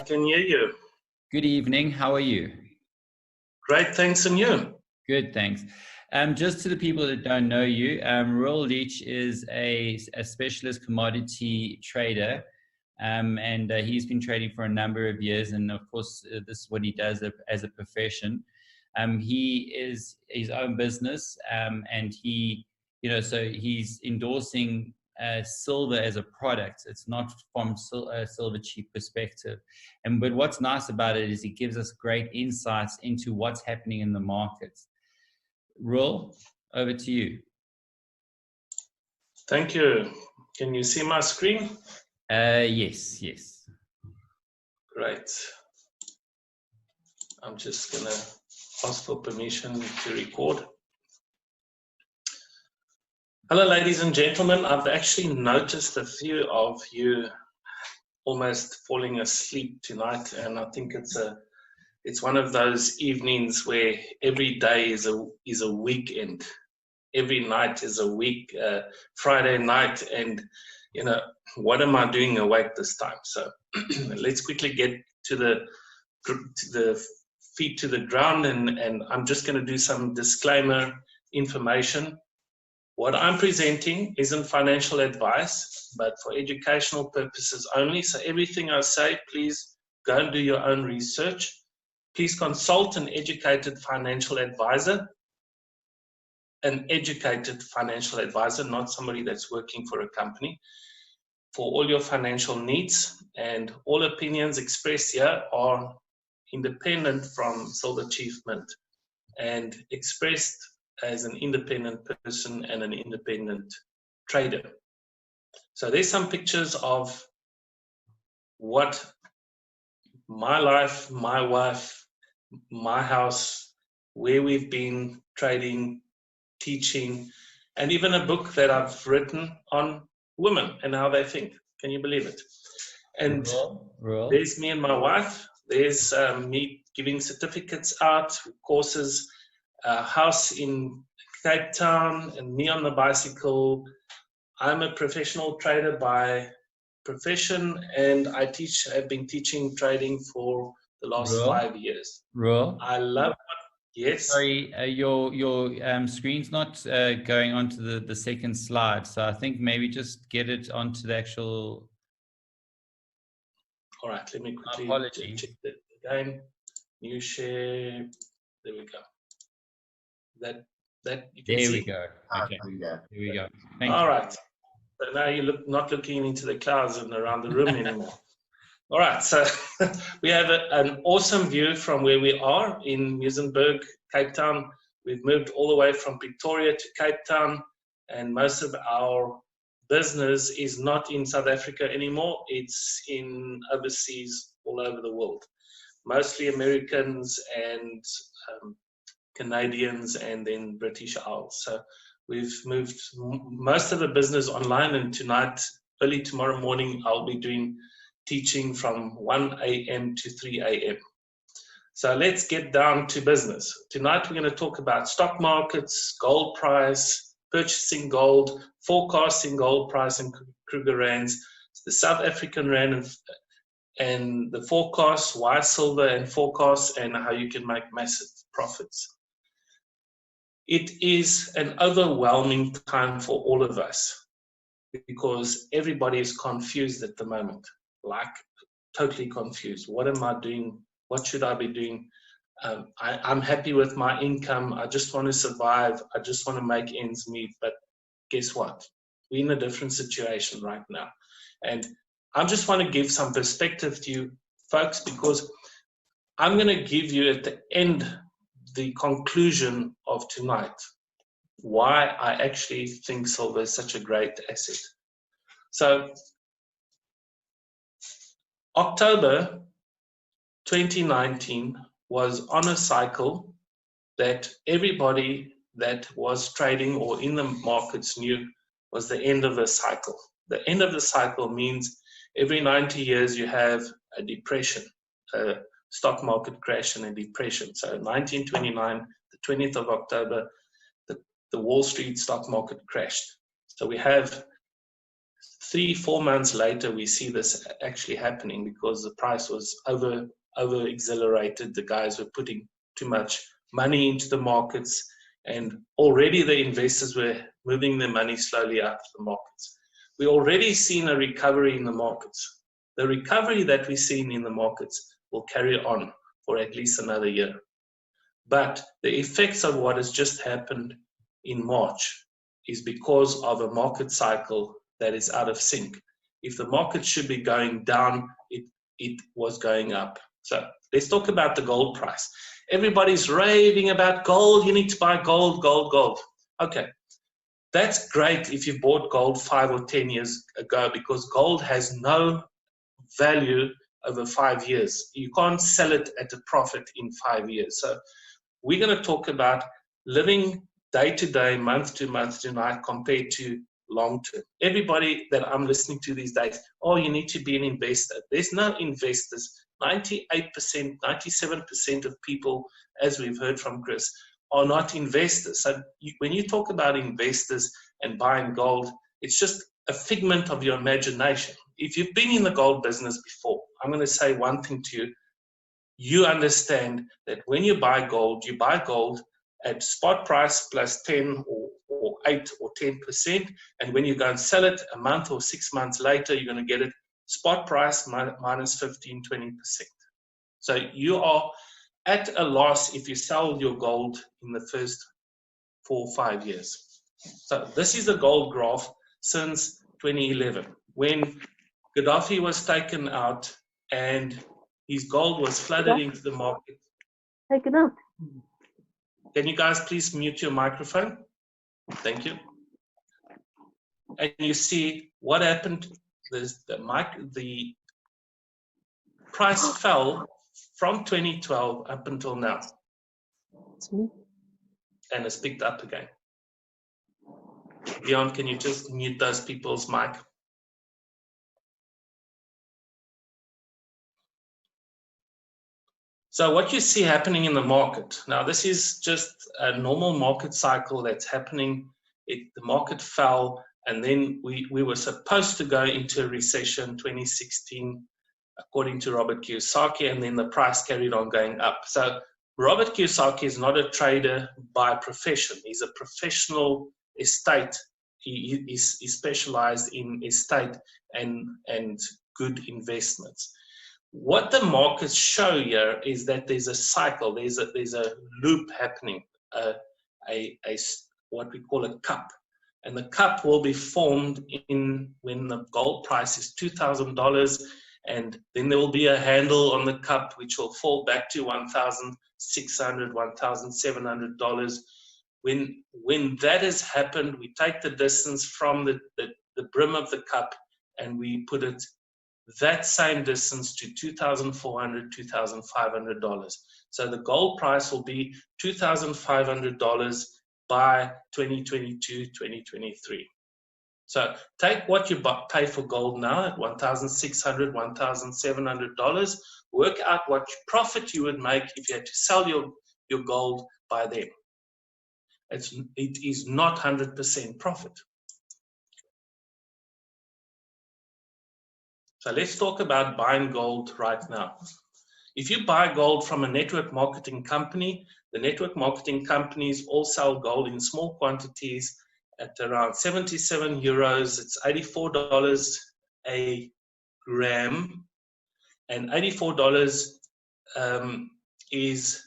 can hear you. Good evening. How are you? Great, thanks, and you? Good, thanks. Just to the people that don't know you, Reuel Leach is a specialist commodity trader, and he's been trading for a number of years. And of course, this is what he does as a profession. He is his own business, and so he's endorsing silver as a product. It's not from a silver cheap perspective. But what's nice about it is he gives us great insights into what's happening in the markets. Reuel, over to you. Thank you. Can you see my screen? Yes. Great. I'm just going to ask for permission to record. Hello, ladies and gentlemen. I've actually noticed a few of you almost falling asleep tonight, and I think it's one of those evenings where every day is a weekend. Every night is a week, Friday night, and what am I doing awake this time? So let's quickly get to the feet to the ground, and I'm just going to do some disclaimer information. What I'm presenting isn't financial advice, but for educational purposes only. So everything I say, please go and do your own research. Please consult an educated financial advisor. An educated financial advisor, not somebody that's working for a company, for all your financial needs. And all opinions expressed here are independent from Silver Achievement and expressed as an independent person and an independent trader. So there's some pictures of what my life, my wife, my house, where we've been trading, teaching, and even a book that I've written on women and how they think. Can you believe it? And Reuel. There's me and my wife. There's me giving certificates out, courses, a house in Cape Town, and me on the bicycle. I'm a professional trader by profession, and I've been teaching trading for the last 5 years. Reuel. I love. Yes. Sorry, your screen's not going onto the second slide, so I think maybe just get it onto the actual. All right, let me quickly check that again. New share. There we go. That you can see. There we go. Okay. There we go. Thank you. All right. So now you're not looking into the clouds and around the room anymore. All right, so we have an awesome view from where we are in Muizenberg, Cape Town. We've moved all the way from Pretoria to Cape Town, and most of our business is not in South Africa anymore. It's in overseas, all over the world. Mostly Americans and Canadians, and then British Isles. So we've moved most of the business online, and tonight, early tomorrow morning, I'll be doing teaching from 1 a.m. to 3 a.m. So let's get down to business. Tonight we're going to talk about stock markets, gold price, purchasing gold, forecasting gold price in Kruger Rands, the South African Rand, and the forecast, why silver and forecast, and how you can make massive profits. It is an overwhelming time for all of us because everybody is confused at the moment. Like totally confused. What am I doing? What should I be doing? I'm happy with my income. I just want to survive. I just want to make ends meet. But guess what? We're in a different situation right now. And I just want to give some perspective to you folks, because I'm going to give you at the end the conclusion of tonight, why I actually think silver is such a great asset. So October 2019 was on a cycle that everybody that was trading or in the markets knew was the end of a cycle. The end of the cycle means every 90 years you have a depression, a stock market crash and a depression. So 1929, the 20th of October, the Wall Street stock market crashed. So we have 3-4 months later, we see this actually happening because the price was over exhilarated. The guys were putting too much money into the markets, and already the investors were moving their money slowly out of the markets. We already seen a recovery in the markets. The recovery that we're seeing in the markets will carry on for at least another year. But the effects of what has just happened in March is because of a market cycle that is out of sync. If the market should be going down, it was going up. So let's talk about the gold price. Everybody's raving about gold. You need to buy gold, gold, gold. Okay, that's great if you bought gold 5 or 10 years ago, because gold has no value over 5 years. You can't sell it at a profit in 5 years. So we're going to talk about living day to day, month to month tonight compared to long term. Everybody that I'm listening to these days, oh, you need to be an investor. There's no investors. 98%, 97% of people, as we've heard from Chris, are not investors. So when you talk about investors and buying gold, it's just a figment of your imagination. If you've been in the gold business before, I'm going to say one thing to you. You understand that when you buy gold at spot price plus 10 or 8 or 10%. And when you go and sell it a month or 6 months later, you're going to get it spot price minus 15, 20%. So you are at a loss if you sell your gold in the first 4 or 5 years. So this is the gold graph since 2011, when Gaddafi was taken out and his gold was flooded into the market. Taken out. Can you guys please mute your microphone? Thank you. And you see what happened. The price fell from 2012 up until now. And it's picked up again. Leon, can you just mute those people's mic? So what you see happening in the market, now this is just a normal market cycle that's happening. The market fell, and then we were supposed to go into a recession 2016, according to Robert Kiyosaki, and then the price carried on going up. So Robert Kiyosaki is not a trader by profession. He's a professional estate. He's specialized in estate and good investments. What the markets show here is that there's a cycle, there's a loop happening, what we call a cup. And the cup will be formed when the gold price is $2,000, and then there will be a handle on the cup which will fall back to $1,600, $1,700. When that has happened, we take the distance from the brim of the cup and we put it that same distance to $2,400, $2,500. So the gold price will be $2,500 by 2022, 2023. So take what you pay for gold now at $1,600, $1,700. Work out what profit you would make if you had to sell your gold by then. It is not 100% profit. So let's talk about buying gold right now. If you buy gold from a network marketing company, the network marketing companies all sell gold in small quantities at around 77 euros. It's $84 a gram, and $84 is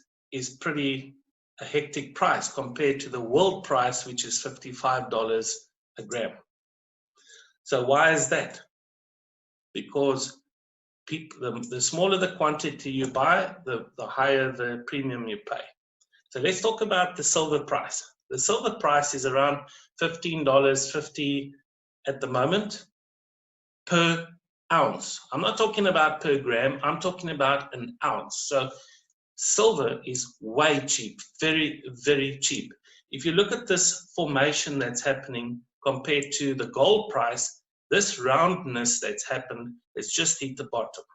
pretty a hectic price compared to the world price, which is $55 a gram. So why is that? Because the smaller the quantity you buy, the higher the premium you pay. So let's talk about the silver price. The silver price is around $15.50 at the moment per ounce. I'm not talking about per gram, I'm talking about an ounce. So silver is way cheap, very, very cheap. If you look at this formation that's happening compared to the gold price, this roundness that's happened, it's just hit the bottom.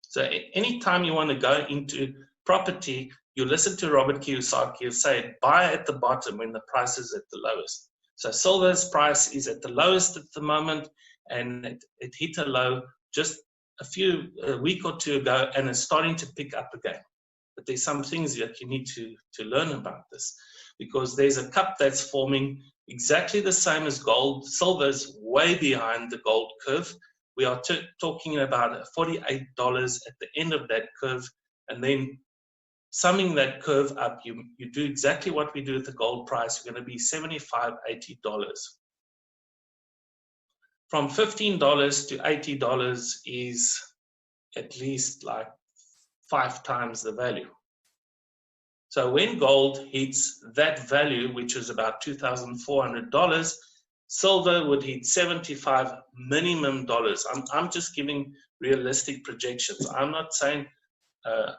So anytime you want to go into property, you listen to Robert Kiyosaki, he'll say buy at the bottom when the price is at the lowest. So silver's price is at the lowest at the moment, and it hit a low just a week or two ago, and it's starting to pick up again. But there's some things that you need to learn about this, because there's a cup that's forming exactly the same as gold. Silver is way behind the gold curve. We are talking about $48 at the end of that curve, and then summing that curve up, you do exactly what we do with the gold price. You're going to be $75, $80. From $15 to $80 is at least like 5 times the value. So when gold hits that value, which is about $2,400, silver would hit $75 minimum dollars. I'm just giving realistic projections. I'm not saying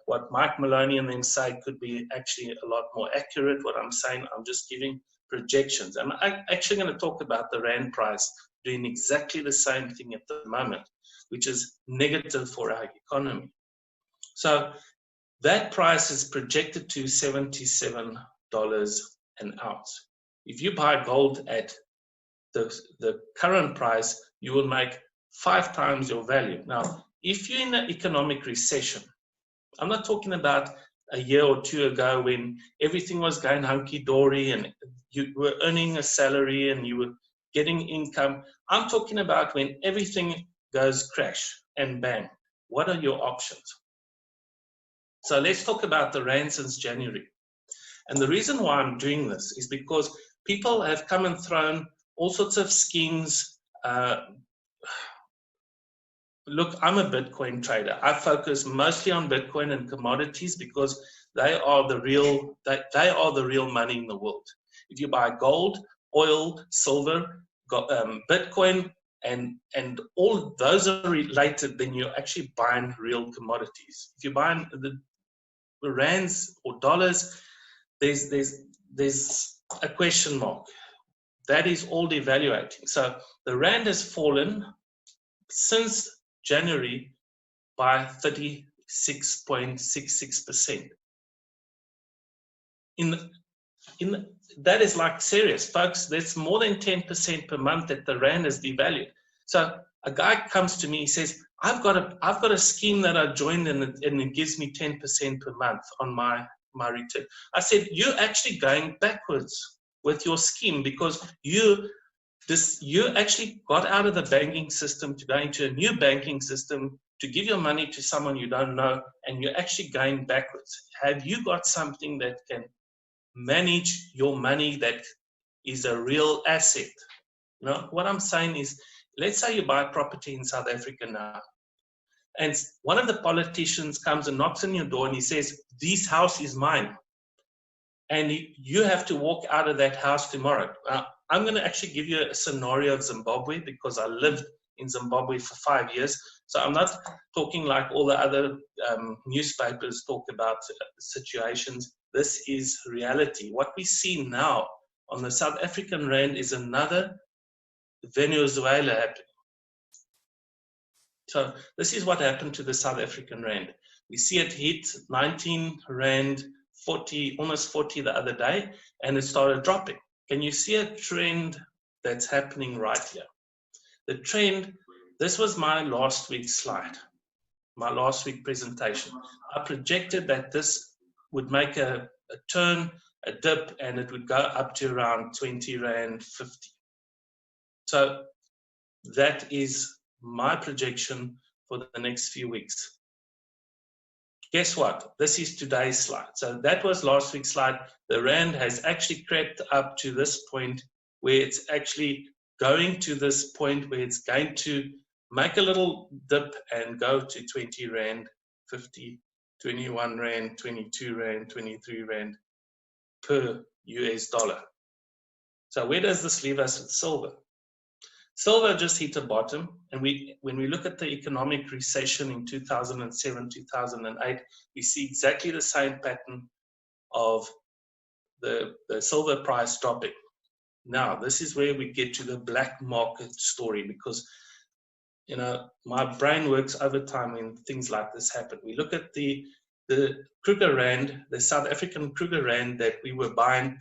what Mike Maloney and them say could be actually a lot more accurate. What I'm saying, I'm just giving projections. And I'm actually going to talk about the Rand price doing exactly the same thing at the moment, which is negative for our economy. So that price is projected to $77 an ounce. If you buy gold at the current price, you will make 5 times your value. Now, if you're in an economic recession, I'm not talking about a year or two ago when everything was going hunky-dory and you were earning a salary and you were getting income. I'm talking about when everything goes crash and bang. What are your options? So let's talk about the Rand since January. And the reason why I'm doing this is because people have come and thrown all sorts of schemes. Look, I'm a Bitcoin trader. I focus mostly on Bitcoin and commodities because they are the real money in the world. If you buy gold, oil, silver, Bitcoin, and all those are related, then you're actually buying real commodities. If you're buying the rands or dollars, there's a question mark. That is all devaluating. So the Rand has fallen since January by 36.66%. That is like serious, folks. That's more than 10% per month that the Rand is devalued. So a guy comes to me, he says, I've got a scheme that I joined and it gives me 10% per month on my return. I said, you're actually going backwards with your scheme because you actually got out of the banking system to go into a new banking system to give your money to someone you don't know, and you're actually going backwards. Have you got something that can manage your money that is a real asset? You know, what I'm saying is, let's say you buy property in South Africa now, and one of the politicians comes and knocks on your door and he says, this house is mine. And you have to walk out of that house tomorrow. I'm going to actually give you a scenario of Zimbabwe because I lived in Zimbabwe for 5 years. So I'm not talking like all the other newspapers talk about situations. This is reality. What we see now on the South African Rand is another Venezuela happening. So this is what happened to the South African Rand. We see it hit 19 Rand 40, almost 40 the other day, and it started dropping. Can you see a trend that's happening right here? The trend, this was my last week's slide, my last week presentation. I projected that this would make a turn, a dip, and it would go up to around 20 Rand 50. So that is my projection for the next few weeks. Guess what? This is today's slide. So that was last week's slide. The Rand has actually crept up to this point where it's actually going to this point where it's going to make a little dip and go to 20 Rand 50, 21 Rand, 22 Rand, 23 Rand per US dollar. So where does this leave us with silver? Silver just hit a bottom, and when we look at the economic recession in 2007, 2008, we see exactly the same pattern of the silver price dropping. Now, this is where we get to the black market story because, you know, my brain works overtime when things like this happen. We look at the Kruger Rand, the South African Kruger Rand that we were buying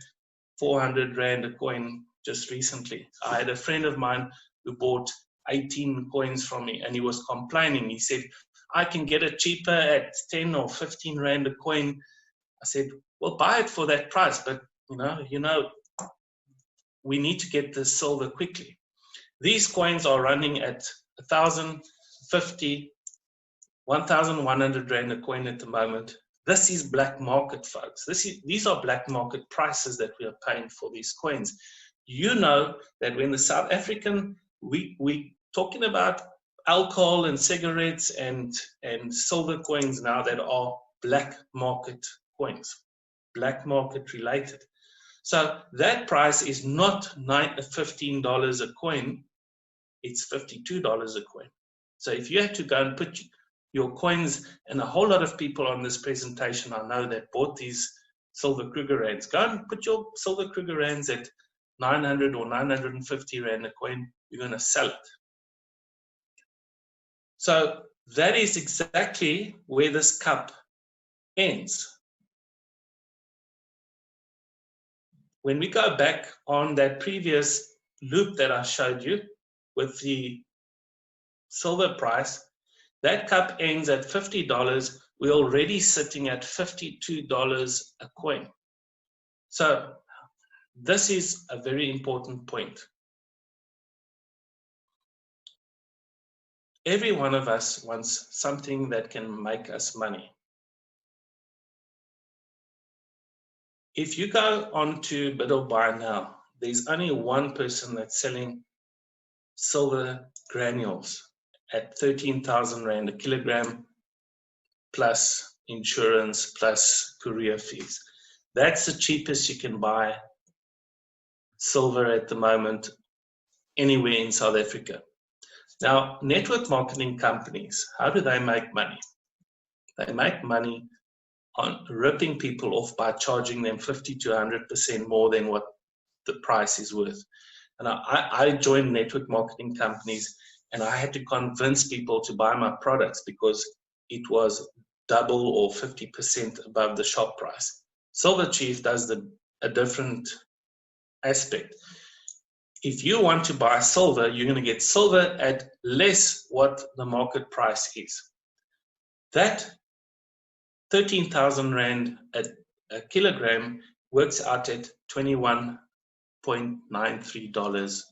400 Rand a coin just recently. I had a friend of mine who bought 18 coins from me, and he was complaining. He said, I can get it cheaper at 10 or 15 Rand a coin. I said, well, buy it for that price, but we need to get the silver quickly. These coins are running at 1,050, 1,100 Rand a coin at the moment. This is black market, folks. These are black market prices that we are paying for these coins. You know that when the South African, we talking about alcohol and cigarettes and silver coins now that are black market coins, black market related. So that price is not $15 a coin, it's $52 a coin. So if you had to go and put your coins, and a whole lot of people on this presentation I know that bought these silver Kruger Rands, go and put your silver Kruger Rands at 900 or 950 Rand a coin, you're going to sell it. So that is exactly where this cup ends. When we go back on that previous loop that I showed you with the silver price, that cup ends at $50. We're already sitting at $52 a coin. So this is a very important point. Every one of us wants something that can make us money. If you go on to Bid or Buy now, there's only one person that's selling silver granules at 13,000 Rand a kilogram, plus insurance, plus courier fees. That's the cheapest you can buy silver at the moment anywhere in South Africa. Now, network marketing companies, how do they make money? They make money on ripping people off by charging them 50 to 100% more than what the price is worth. And I joined network marketing companies, and I had to convince people to buy my products because it was double or 50% above the shop price. Silver Chief does a different aspect. If you want to buy silver, you're going to get silver at less what the market price is. That 13,000 Rand a kilogram works out at $21.93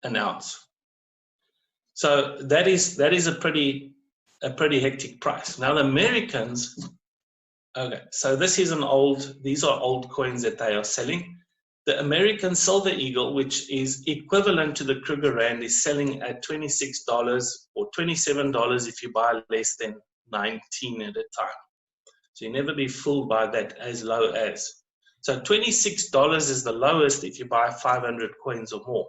an ounce. So that is a pretty hectic price. Now the Americans, okay, so these are old coins that they are selling. The American Silver Eagle, which is equivalent to the Kruger Rand, is selling at $26 or $27 if you buy less than 19 at a time. So you never be fooled by that, as low as. So $26 is the lowest if you buy 500 coins or more.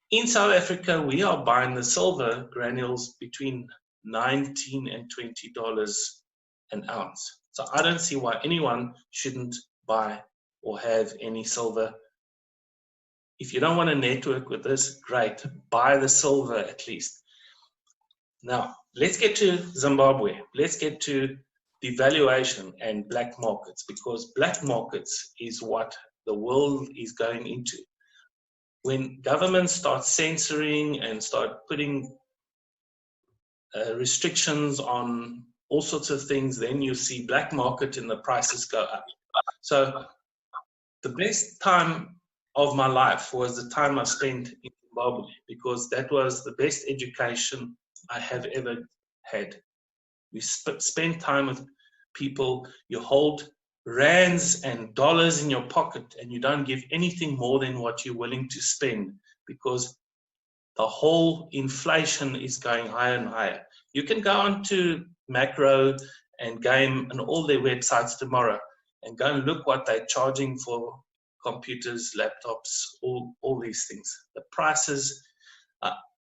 In South Africa, we are buying the silver granules between $19 and $20 an ounce. So I don't see why anyone shouldn't buy or have any silver. If you don't want to network with this, great, buy the silver at least. Now, let's get to Zimbabwe. Let's get to devaluation and black markets, because black markets is what the world is going into. When governments start censoring and start putting restrictions on all sorts of things, then you see black market and the prices go up. So the best time of my life was the time I spent in Zimbabwe, because that was the best education I have ever had. We spend time with people, you hold rands and dollars in your pocket, and you don't give anything more than what you're willing to spend, because the whole inflation is going higher and higher. You can go on to Macro and Game and all their websites tomorrow and go and look what they're charging for computers, laptops, all these things. The prices,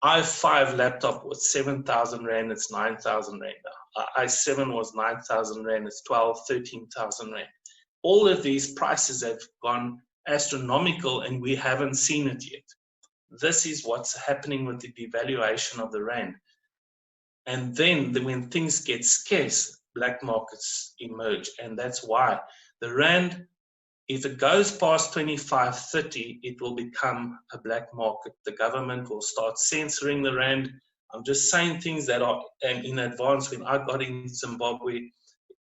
i5 laptop was 7,000 Rand, it's 9,000 Rand now. i7 was 9,000 Rand, it's 13,000 Rand. All of these prices have gone astronomical, and we haven't seen it yet. This is what's happening with the devaluation of the Rand. And then when things get scarce, black markets emerge. And that's why the Rand If it goes past 25, 30, it will become a black market. The government will start censoring the rand. I'm just saying things that are in advance. When I got in Zimbabwe,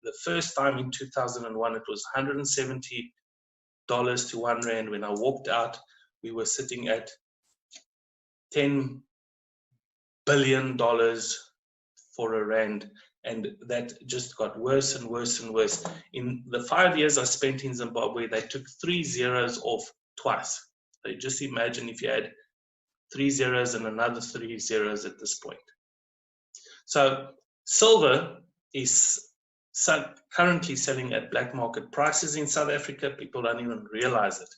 the first time in 2001, it was $170 to 1 rand. When I walked out, we were sitting at $10 billion for a rand. And that just got worse and worse and worse. In the 5 years I spent in Zimbabwe, they took 3 zeros off twice. So just imagine if you had 3 zeros and another 3 zeros at this point. So silver is currently selling at black market prices in South Africa. People don't even realize it.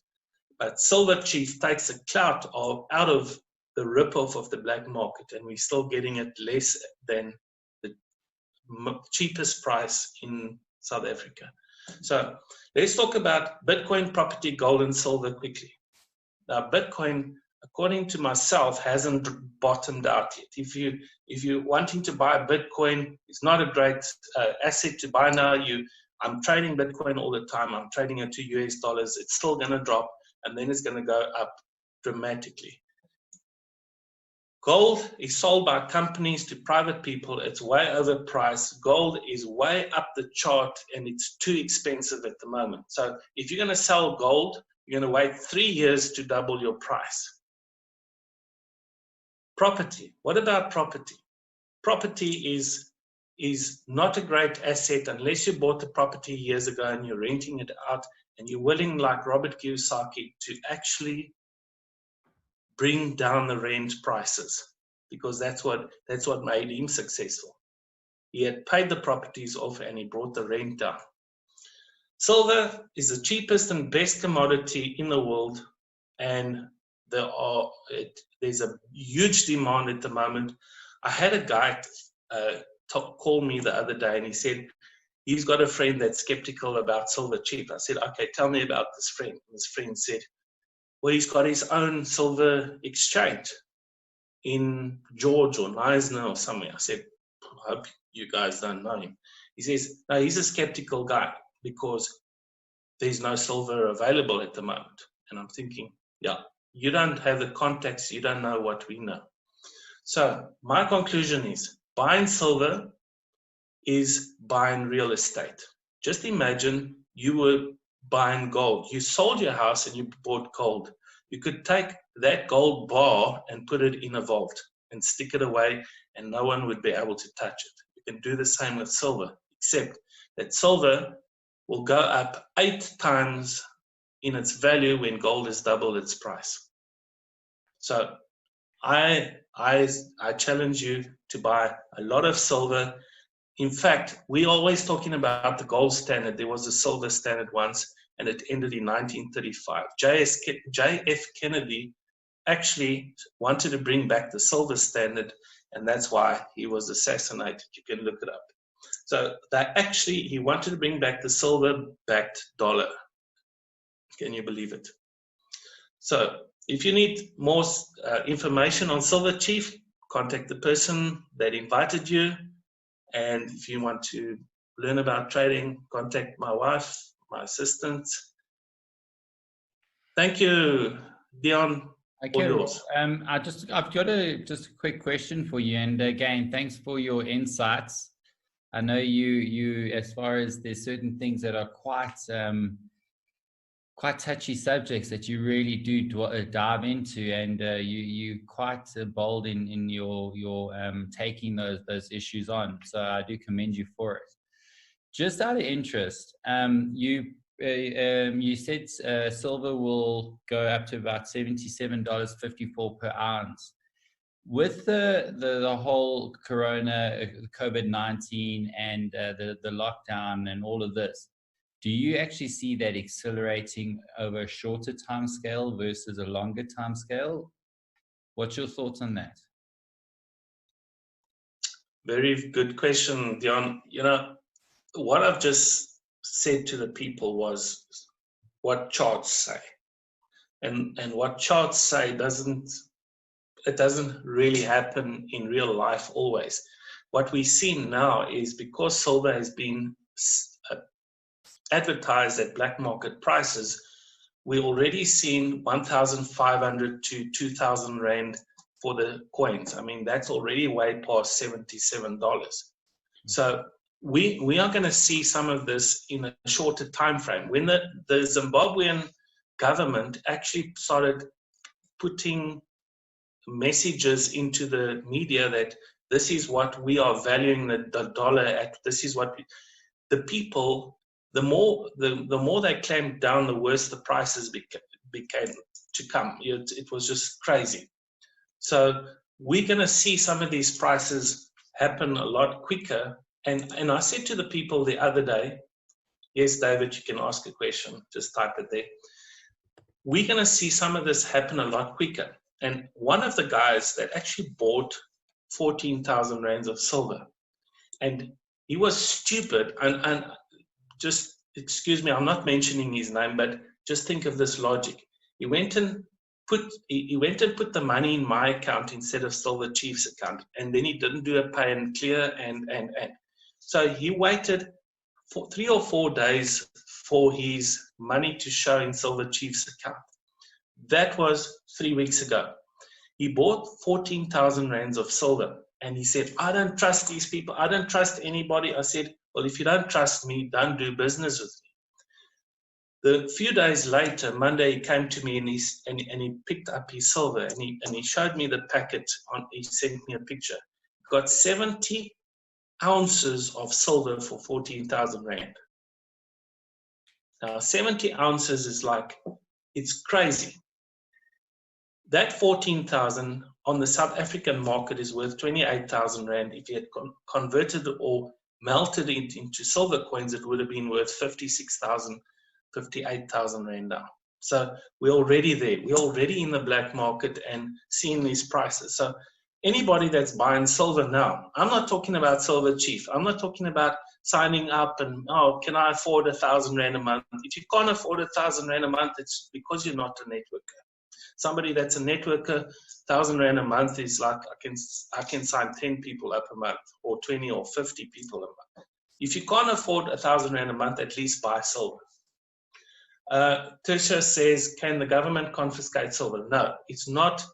But Silver Chief takes a clout out of the rip-off of the black market, and we're still getting it less than the cheapest price in South Africa. So let's talk about Bitcoin, property, gold, and silver quickly. Now, Bitcoin, according to myself, hasn't bottomed out yet. If you're wanting to buy Bitcoin, it's not a great asset to buy now. I'm trading Bitcoin all the time. I'm trading it to US dollars. It's still going to drop, and then it's going to go up dramatically. Gold is sold by companies to private people. It's way overpriced. Gold is way up the chart, and it's too expensive at the moment. So if you're going to sell gold, you're going to wait 3 years to double your price. Property. What about property? Property is not a great asset unless you bought the property years ago and you're renting it out, and you're willing, like Robert Kiyosaki, to actually bring down the rent prices, because that's what made him successful. He had paid the properties off and he brought the rent down. Silver is the cheapest and best commodity in the world, and there's a huge demand at the moment. I had a guy call me the other day, and he said he's got a friend that's skeptical about silver cheap. I said, okay, tell me about this friend. And his friend said, well, he's got his own silver exchange in George or Neisner or somewhere. I said, I hope you guys don't know him. He says, no, he's a skeptical guy because there's no silver available at the moment. And I'm thinking, yeah, you don't have the contacts, you don't know what we know. So my conclusion is buying silver is buying real estate. Just imagine you were buying gold. You sold your house and you bought gold. You could take that gold bar and put it in a vault and stick it away, and no one would be able to touch it. You can do the same with silver, except that silver will go up 8 times in its value when gold has doubled its price. So I challenge you to buy a lot of silver. In fact, we're always talking about the gold standard. There was a silver standard once, and it ended in 1935. J.F. Kennedy actually wanted to bring back the silver standard, and that's why he was assassinated. You can look it up. So he wanted to bring back the silver-backed dollar. Can you believe it? So if you need more information on Silver Chief, contact the person that invited you. And if you want to learn about trading, contact my wife, my assistant. Thank you, Dion. Okay, I've got a quick question for you. And again, thanks for your insights. I know you as far as there's certain things that are quite touchy subjects that you really do dive into, and you quite bold in your taking those issues on. So I do commend you for it. Just out of interest, you said silver will go up to about $77.54 per ounce. With the whole Corona, COVID-19, and the lockdown and all of this, do you actually see that accelerating over a shorter time scale versus a longer time scale? What's your thoughts on that? Very good question, Dion. You know, what I've just said to the people was what charts say. And what charts say doesn't really happen in real life always. What we see now is because silver has been advertised at black market prices, we're already seeing 1,500 to 2,000 Rand for the coins. I mean, that's already way past $77. So we are going to see some of this in a shorter time frame. When the Zimbabwean government actually started putting messages into the media that this is what we are valuing the dollar at, this is what the people, the more they clamped down, the worse the prices became to come. It was just crazy. So we're going to see some of these prices happen a lot quicker. And I said to the people the other day, yes, David, you can ask a question, just type it there. We're going to see some of this happen a lot quicker. And one of the guys that actually bought 14,000 rands of silver, and he was stupid, and just, excuse me, I'm not mentioning his name, but just think of this logic. He went and put the money in my account instead of Silver Chief's account, and then he didn't do a pay and clear, and so he waited for 3 or 4 days for his money to show in Silver Chief's account. That was 3 weeks ago. He bought 14,000 rands of silver, and he said, I don't trust these people. I don't trust anybody. I said, well, if you don't trust me, don't do business with me. The few days later, Monday, he came to me and he picked up his silver, and he showed me the packet. He sent me a picture. He got 70 ounces of silver for 14,000 rand. Now, 70 ounces is like, it's crazy. That 14,000 on the South African market is worth 28,000 Rand. If you had converted or melted it into silver coins, it would have been worth 56,000, 58,000 Rand now. So we're already there. We're already in the black market and seeing these prices. So anybody that's buying silver now, I'm not talking about Silver Chief. I'm not talking about signing up and, oh, can I afford 1,000 Rand a month? If you can't afford 1,000 Rand a month, it's because you're not a networker. Somebody that's a networker, 1,000 Rand a month is like, I can sign 10 people up a month, or 20 or 50 people a month. If you can't afford 1,000 Rand a month, at least buy silver. Tisha says, can the government confiscate silver? No, it's not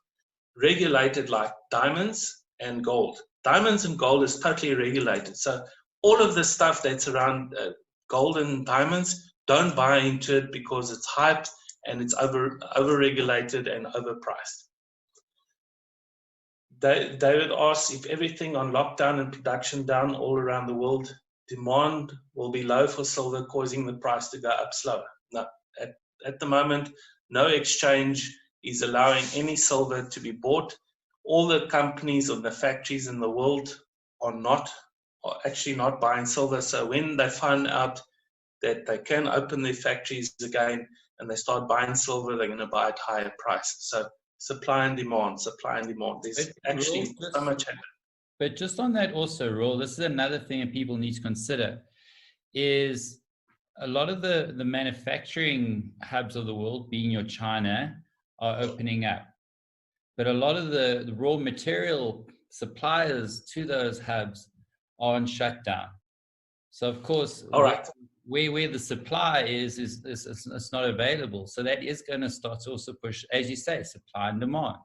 regulated like diamonds and gold. Diamonds and gold is totally regulated. So all of the stuff that's around gold and diamonds, don't buy into it because it's hyped and it's over-regulated and overpriced. David asks, if everything on lockdown and production down all around the world, demand will be low for silver, causing the price to go up slower. No, at the moment, no exchange is allowing any silver to be bought. All the companies or the factories in the world are actually not buying silver. So when they find out that they can open their factories again and they start buying silver, they're going to buy at higher prices. So supply and demand. There's actually so much happening. But just on that also, Reuel, this is another thing that people need to consider, is a lot of the manufacturing hubs of the world, being your China, are opening up. But a lot of the raw material suppliers to those hubs are on shutdown. So, of course, all right, where the supply is it's not available. So that is going to start to also push, as you say, supply and demand.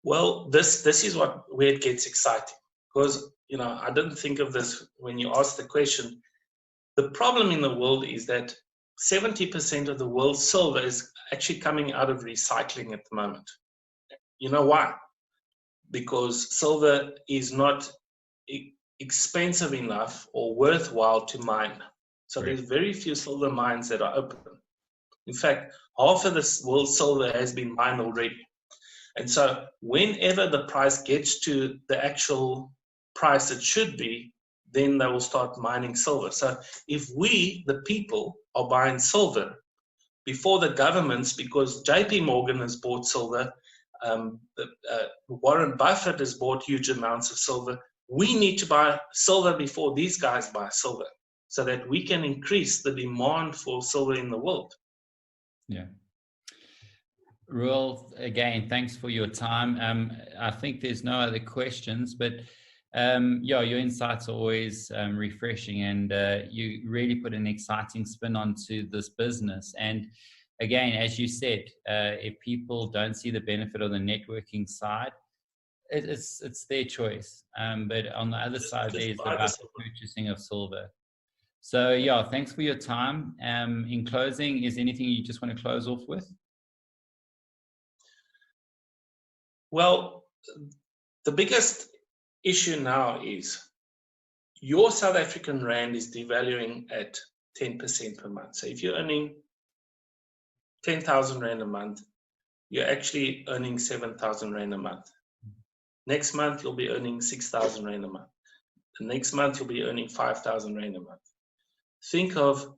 Well, this is where it gets exciting, because I didn't think of this when you asked the question. The problem in the world is that 70% of the world's silver is actually coming out of recycling at the moment. You know why? Because silver is not expensive enough or worthwhile to mine. So there's very few silver mines that are open. In fact, half of the world's silver has been mined already. And so whenever the price gets to the actual price it should be, then they will start mining silver. So if we, the people, are buying silver before the governments, because JP Morgan has bought silver, Warren Buffett has bought huge amounts of silver, we need to buy silver before these guys buy silver, so that we can increase the demand for silver in the world. Yeah. Reuel, again, thanks for your time. I think there's no other questions, but Yeah, your insights are always refreshing, and you really put an exciting spin onto this business. And again, as you said, if people don't see the benefit of the networking side, it's their choice. But on the other side, Just there's buy the about the silver. purchasing of silver. So yeah, thanks for your time. In closing, is anything you just want to close off with? Well, the biggest issue now is your South African rand is devaluing at 10% per month. So if you're earning 10,000 rand a month, you're actually earning 7,000 rand a month. Next month, you'll be earning 6,000 rand a month. The next month, you'll be earning 5,000 rand a month. Think of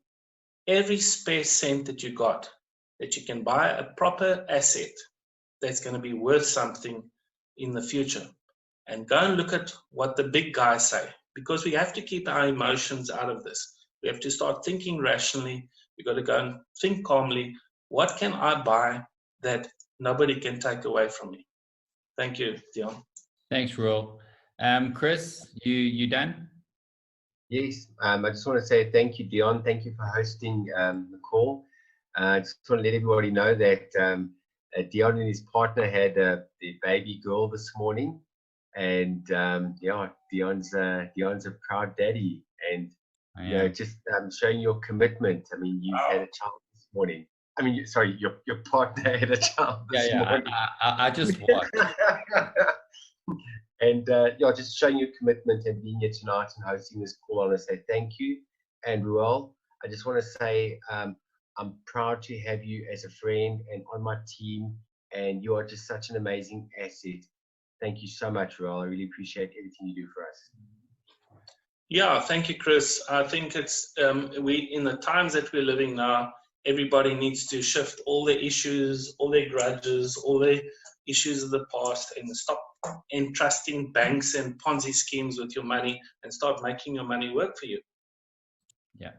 every spare cent that you got, that you can buy a proper asset that's going to be worth something in the future. And go and look at what the big guys say, because we have to keep our emotions out of this. We have to start thinking rationally. We've got to go and think calmly. What can I buy that nobody can take away from me? Thank you, Dion. Thanks, Reuel. Chris, you done? Yes, I just want to say thank you, Dion. Thank you for hosting the call. I just want to let everybody know that Dion and his partner had their baby girl this morning, and yeah, Dion's a proud daddy, and you know, just showing your commitment. I mean, you had a child this morning. I mean, sorry, your partner had a child this morning. I just watched. And yeah, just showing your commitment and being here tonight and hosting this call. I want to say thank you. And Reuel, I just want to say I'm proud to have you as a friend and on my team. And you are just such an amazing asset. Thank you so much, Reuel. I really appreciate everything you do for us. Yeah, thank you, Chris. I think it's in the times that we're living now, everybody needs to shift all their issues, all their grudges, all their issues of the past, and stop entrusting banks and Ponzi schemes with your money and start making your money work for you. Yeah.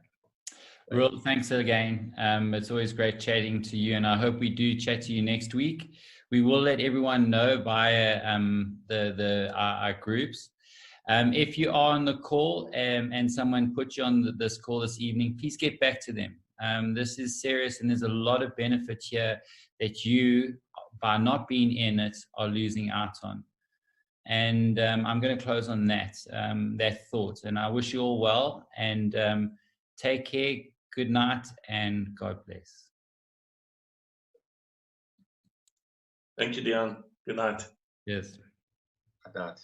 Reuel, thanks again. It's always great chatting to you, and I hope we do chat to you next week. We will let everyone know via our groups. If you are on the call and someone put you on this call this evening, please get back to them. This is serious, and there's a lot of benefit here that you, by not being in it, are losing out on. And I'm going to close on that thought. And I wish you all well, and take care. Good night, and God bless. Thank you, Dion. Good night. Yes. Good night.